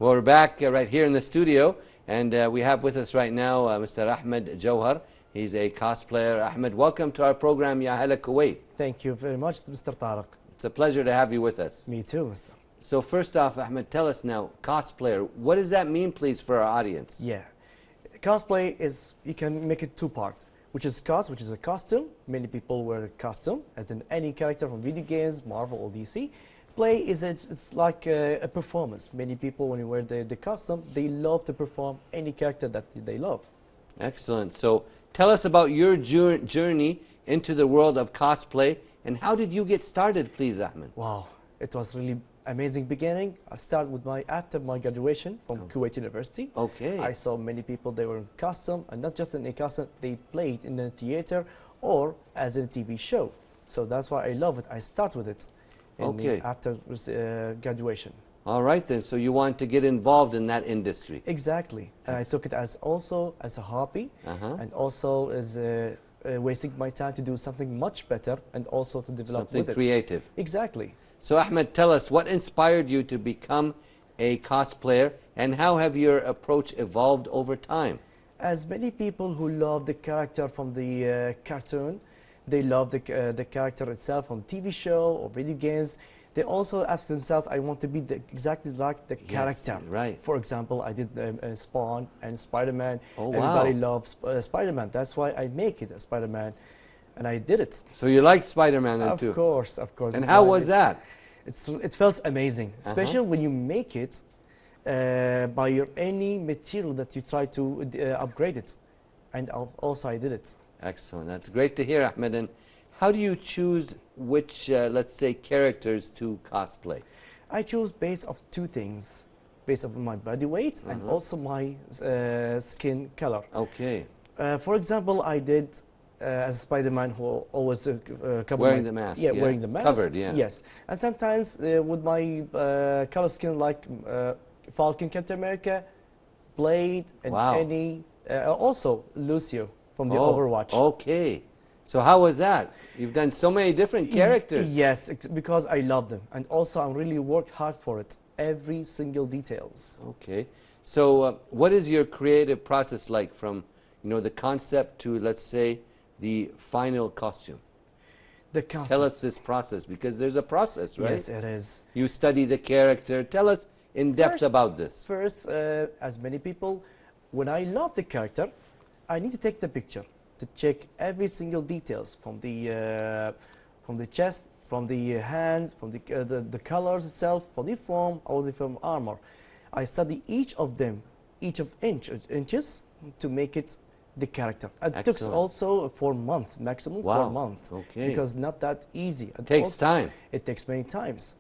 Well, we're back right here in the studio, and we have with us right now Mr. Ahmad Joher. He's a cosplayer. Ahmad, welcome to our program, Ya Hala Kuwait. Thank you very much, Mr. Tariq. It's a pleasure to have you with us. Me too, Mr. So first off, Ahmad, tell us now, cosplayer, what does that mean, please, for our audience? Yeah. Cosplay is, you can make it two parts, which is which is a costume. Many people wear a costume, as in any character from video games, Marvel or DC. Play is it's like a performance. Many people, when you wear the costume, they love to perform any character that they love. Excellent. So tell us about your journey into the world of cosplay, and how did you get started, please, Ahmad? Wow, it was really amazing beginning. I started with after my graduation from Kuwait University. Okay. I saw many people, they were in costume, and not just in a costume, they played in a theater or as in a TV show. So that's why I love it. I start with it after graduation. All right then, so you want to get involved in that industry. Exactly. And I took it as also as a hobby, and also as wasting my time to do something much better, and also to develop something creative. Exactly. So Ahmed, tell us what inspired you to become a cosplayer, and how have your approach evolved over time? As many people who love the character from the cartoon, they love the character itself from TV show or video games. They also ask themselves, I want to be exactly like the character. Right. For example, I did Spawn and Spider-Man. Oh, Everybody wow. loves Spider-Man. That's why I make it a Spider-Man. And I did it. So you liked Spider-Man too? Of course, of course. And how was that? It felt amazing, especially when you make it by any material that you try to upgrade it. And also I did it. Excellent. That's great to hear, Ahmed. And how do you choose which, let's say, characters to cosplay? I choose based of two things. Based on my body weight and also my skin color. Okay. For example, I did as Spider-Man who always covered wearing the mask. Yeah, wearing the mask. Covered, yeah. Yes. And sometimes with my color skin like Falcon, Captain America, Blade, and any... also Lucio from the Overwatch. Okay. So how was that? You've done so many different characters. Yes, because I love them. And also I really work hard for it. Every single details. Okay. So what is your creative process like from, you know, the concept to, let's say, the final costume? The concept. Tell us this process, because there's a process, right? Yes, it is. You study the character. Tell us in depth about this. First, as many people, when I love the character, I need to take the picture to check every single details from the chest, from the hands, from the colors itself, from the form, or the form armor. I study each of them, each of inches, to make it the character. It took also 4 months, maximum 4 months. Okay. Because not that easy. It takes time. It takes many times.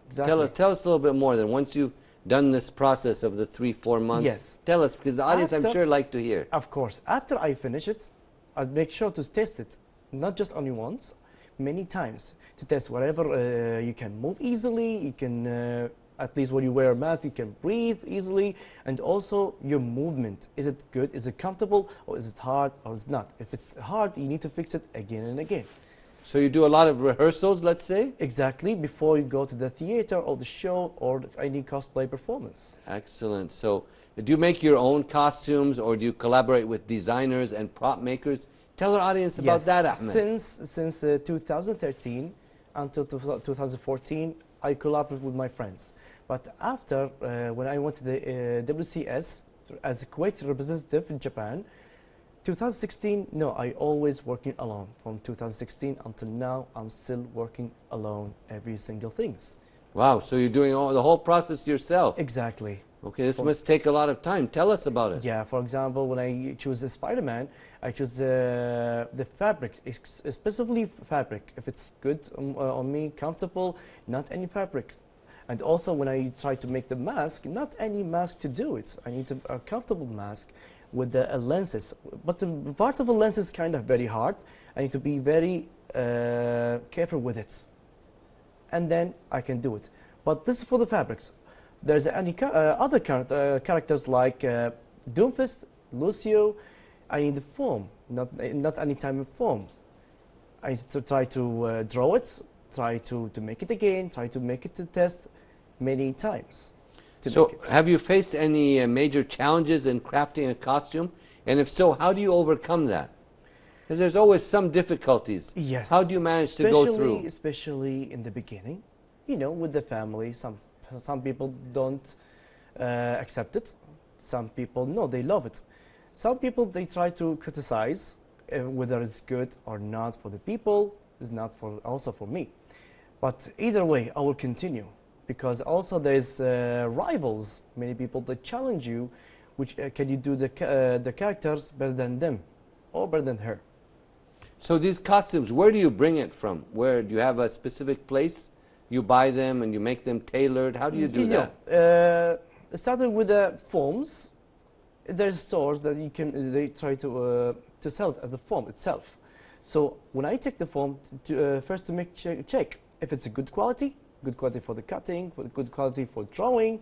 Exactly. Tell us a little bit more then. Once you've done this process of the 3-4 months, yes. Tell us, because the audience I'm sure like to hear. Of course. After I finish it, I'll make sure to test it, not just only once, many times, to test whatever you can move easily, you can at least when you wear a mask you can breathe easily, and also your movement, is it good, is it comfortable, or is it hard, or is it not? If it's hard, you need to fix it again and again. So you do a lot of rehearsals, let's say? Exactly, before you go to the theater or the show or any cosplay performance. Excellent. So do you make your own costumes, or do you collaborate with designers and prop makers? Tell our audience about that, Ahmed. Since 2013 until 2014, I collaborated with my friends. But after, when I went to the WCS as a Kuwait representative in Japan, 2016, no, I always working alone. From 2016 until now, I'm still working alone every single things. Wow, so you're doing the whole process yourself? Exactly. Okay, this must take a lot of time. Tell us about it. Yeah, for example, when I choose a Spider-Man, I choose the fabric, specifically fabric. If it's good on me, comfortable, not any fabric. And also when I try to make the mask, not any mask to do it. I need a comfortable mask with the lenses. But the part of the lens is kind of very hard. I need to be very careful with it. And then I can do it. But this is for the fabrics. There's any other characters like Doomfist, Lucio. I need the form, not any time of form. I need to try to draw it, try to make it again, try to make it to test many times. to So make it. have you faced any major challenges in crafting a costume? And if so, how do you overcome that? Because there's always some difficulties. Yes. How do you manage to go through? Especially in the beginning, you know, with the family, some people don't accept it. Some people, no, they love it. Some people, they try to criticize whether it's good or not for the people, it's not for also for me. But either way, I will continue, because also there's rivals, many people that challenge you, which can you do the characters better than them or better than her. So these costumes, where do you bring it from? Where do you have a specific place? You buy them and you make them tailored. How do you do that? Starting with the forms, there's stores that you can they try to sell it as the form itself. So when I take the form, first to make check if it's a good quality for the cutting, good quality for drawing,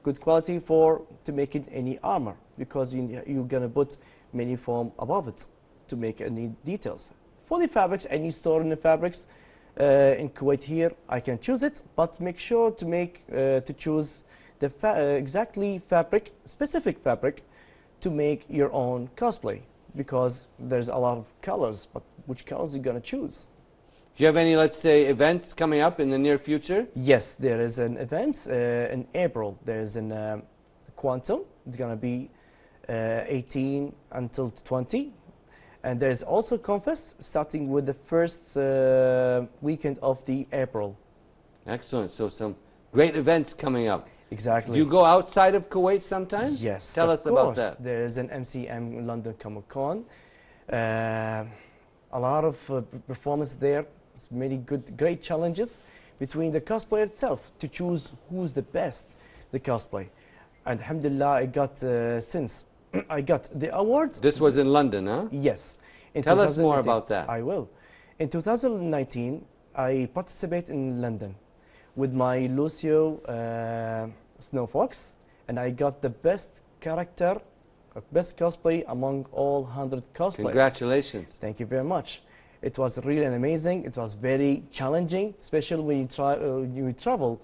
good quality to make it any armor, because you're gonna put many form above it to make any details. For the fabrics, any store in the fabrics in Kuwait here, I can choose it, but make sure to choose the exactly specific fabric to make your own cosplay, because there's a lot of colors, but which colors are you gonna choose? Do you have any, let's say, events coming up in the near future? Yes, there is an event in April. There's an Quantum. It's gonna be 18 until 20. And there's also Confest starting with the first weekend of the April. Excellent. So some great events coming up. Exactly. Do you go outside of Kuwait sometimes? Yes. Tell us about that. There is an MCM London Comic Con. A lot of performance there. It's many great challenges between the cosplayer itself to choose who's the best, the cosplay. And alhamdulillah, I got since I got the awards. This was in London, huh? Yes. Tell us more about that. I will. In 2019, I participated in London with my Lucio Snow Fox, and I got the best character, best cosplay among all 100 cosplayers. Congratulations. Thank you very much. It was really amazing. It was very challenging, especially when you travel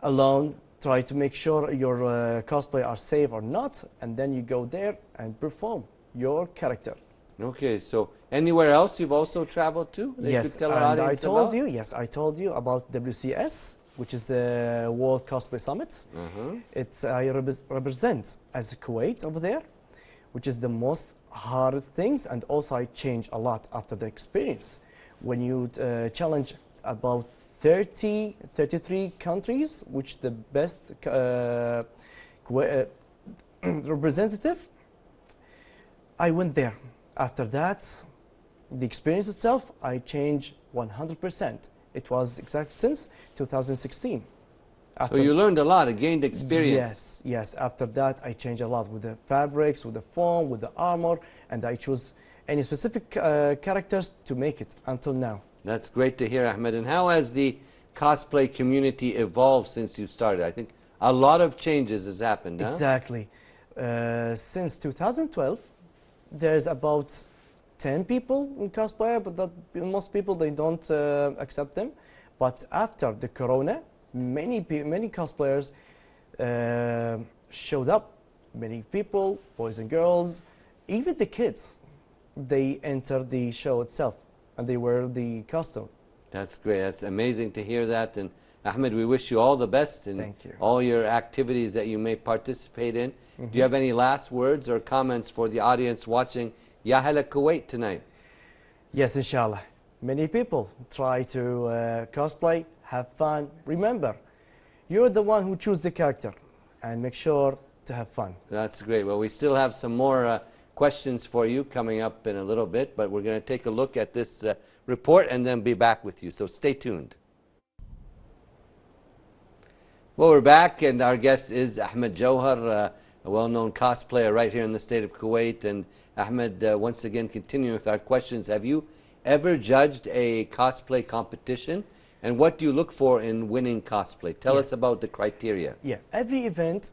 alone. Try to make sure your cosplay are safe or not, and then you go there and perform your character. Okay, so anywhere else you've also traveled to? Yes, and I told you. Yes, I told you about WCS, which is the World Cosplay Summit. I represent as Kuwait over there, which is the most hardest things, and also I change a lot after the experience. When you challenge about 33 countries, which the best representative, I went there. After that, the experience itself, I changed 100%. It was exact since 2016. So you learned a lot, gained experience. Yes. After that, I changed a lot with the fabrics, with the foam, with the armor, and I choose any specific characters to make it until now. That's great to hear, Ahmed. And how has the cosplay community evolved since you started? I think a lot of changes has happened. Exactly. Since 2012, there's about 10 people in cosplay, but most people, they don't accept them. But after the corona, many cosplayers showed up. Many people, boys and girls, even the kids, they entered the show itself and they wear the costume. That's great. That's amazing to hear that. And Ahmed, we wish you all the best in all your activities that you may participate in. Do you have any last words or comments for the audience watching Hala Kuwait tonight? Yes, inshallah. Many people try to cosplay, have fun. Remember, you're the one who chooses the character, and make sure to have fun. That's great. Well, we still have some more questions for you coming up in a little bit, but we're going to take a look at this report and then be back with you. So stay tuned. Well, we're back, and our guest is Ahmed Joher, a well-known cosplayer right here in the state of Kuwait. And Ahmed, once again, continuing with our questions, have you ever judged a cosplay competition? And what do you look for in winning cosplay? Tell us about the criteria. Yeah, every event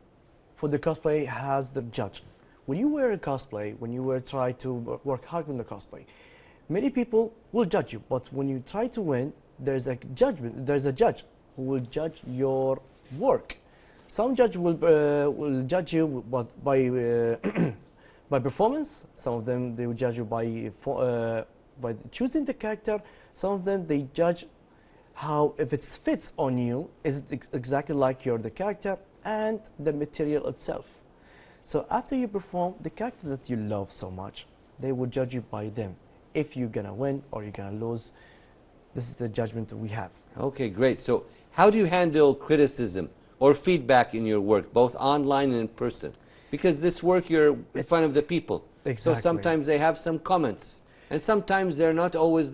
for the cosplay has the judge. When you wear a cosplay, when you try to work hard on the cosplay, many people will judge you. But when you try to win, there's a judge who will judge your work. Some judge will judge you by by performance. Some of them they will judge you by choosing the character. Some of them they judge how if it fits on you, is it exactly like you're the character, and the material itself. So after you perform the character that you love so much, they will judge you by them. If you're gonna win or you're gonna lose, this is the judgment that we have. Okay, great. So how do you handle criticism or feedback in your work, both online and in person? Because this work you're in front of the people. Exactly. So sometimes they have some comments, and sometimes they're not always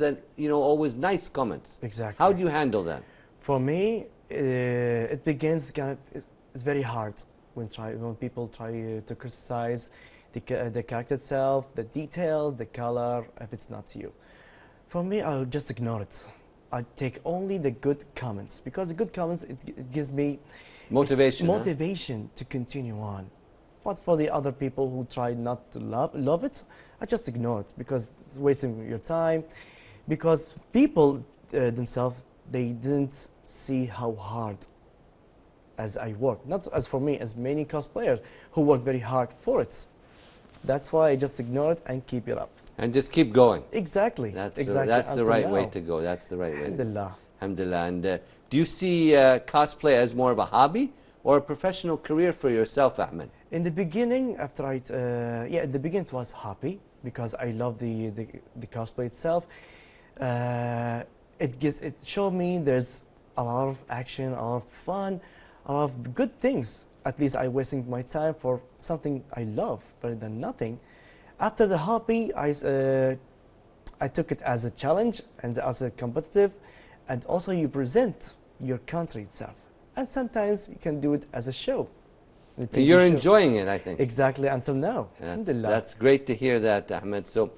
always nice comments. Exactly. How do you handle that? For me, it begins it's very hard when people try to criticize the character itself, the details, the color, if it's not you. For me, I'll just ignore it. I take only the good comments, because the good comments, it gives me motivation to continue on. But for the other people who try not to love it, I just ignore it, because it's wasting your time. Because people themselves, they didn't see how hard as I work. Not as for me, as many cosplayers who work very hard for it. That's why I just ignore it and keep it up. And just keep going. Exactly. That's the right way to go. That's the right way. Alhamdulillah. Alhamdulillah. And do you see cosplay as more of a hobby or a professional career for yourself, Ahmad? In the beginning, after in the beginning it was hobby, because I love the cosplay itself. It showed me there's a lot of action, a lot of fun, a lot of good things. At least I wasting my time for something I love better than nothing. After the hobby, I took it as a challenge and as a competitive, and also you present your country itself. And sometimes you can do it as a show. You're enjoying it, I think. Exactly, until now. That's great to hear that, Ahmed. So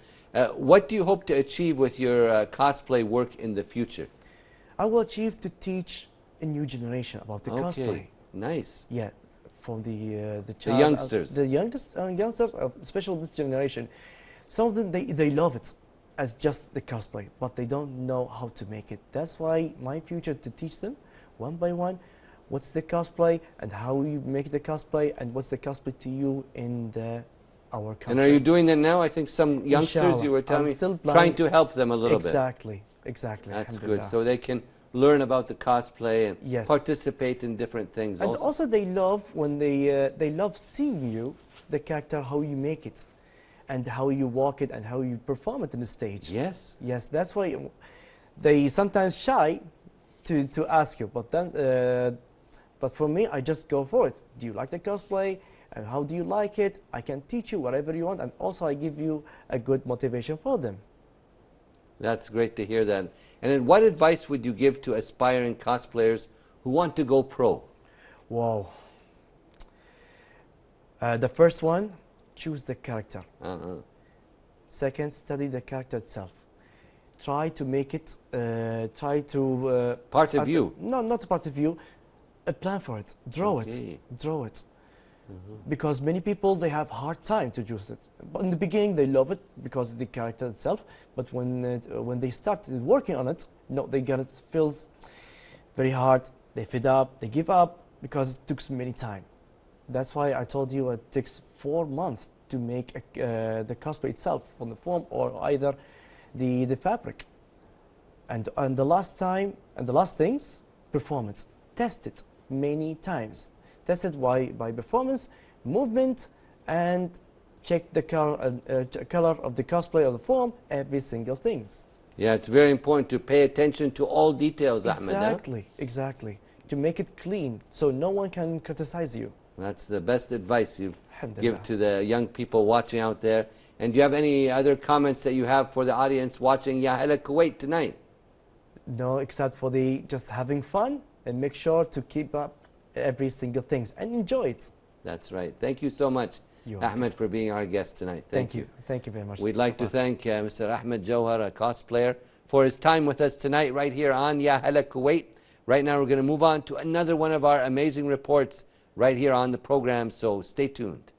what do you hope to achieve with your cosplay work in the future? I will achieve to teach a new generation about the cosplay. Nice. Yeah, from the youngsters. The youngsters, especially this generation. Some of them, they love it as just the cosplay, but they don't know how to make it. That's why my future to teach them one by one what's the cosplay and how you make the cosplay and what's the cosplay to you in our country. And are you doing that now? I think some youngsters, Inshallah. You were telling me, trying to help them a little bit. Exactly. That's good. So they can learn about the cosplay and participate in different things. And also they love when they love seeing you, the character, how you make it, and how you walk it, and how you perform it on the stage. Yes. Yes, that's why they sometimes shy to ask you. But then, but for me, I just go for it. Do you like the cosplay? And how do you like it? I can teach you whatever you want, and also I give you a good motivation for them. That's great to hear that. And then what advice would you give to aspiring cosplayers who want to go pro? Wow. The first one, choose the character. Second, study the character itself. Try to make it, part of you. No, not part of you. Plan for it. Draw it. Draw it. Because many people, they have hard time to choose it. But in the beginning, they love it because of the character itself. But when they start working on it, they get it feels very hard. They fed up. They give up because it took many time. That's why I told you it takes 4 months to make the cosplay itself from the form or either the fabric. And the last things, perform it. Test it many times. Test it by performance, movement, and check the color of the cosplay of the form, every single things. Yeah, it's very important to pay attention to all details, Ahmed. Exactly. To make it clean, so no one can criticize you. That's the best advice you give to the young people watching out there. And do you have any other comments that you have for the audience watching Hala Kuwait tonight? No, except for just having fun and make sure to keep up every single things and enjoy it. That's right. Thank you so much, Ahmed, for being our guest tonight. Thank you. Thank you very much. We'd like to thank Mr. Ahmed Joher, a cosplayer, for his time with us tonight right here on Hala Kuwait. Right now we're going to move on to another one of our amazing reports right here on the program, so stay tuned.